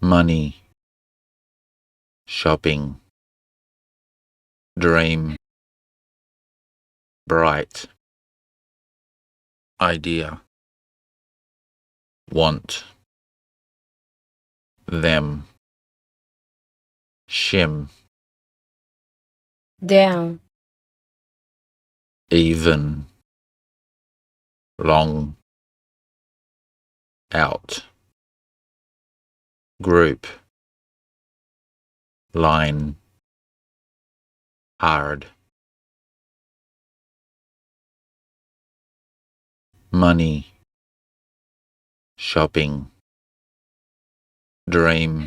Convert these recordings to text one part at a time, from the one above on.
money, shopping, dream, bright, idea, want, them, shim, down, even, long, out, group, line, hard, money, shopping, dream,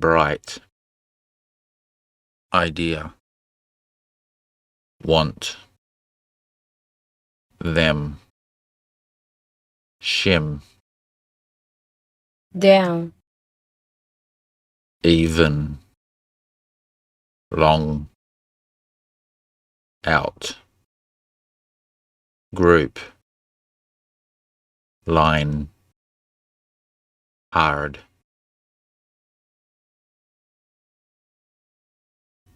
bright, idea, want, them, shim, down, even, long, out, group, line, hard,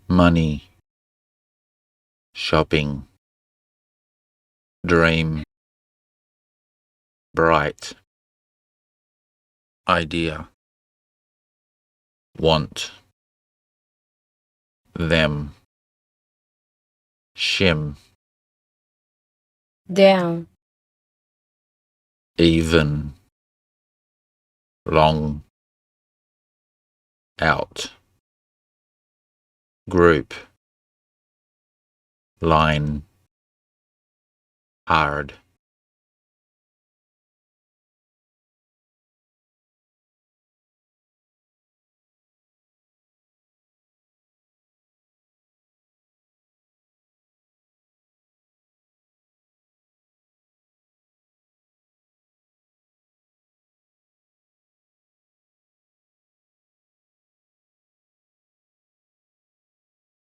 money, shopping, dream, bright, idea, want, them, shim, down, even, long, out, group, line, hard.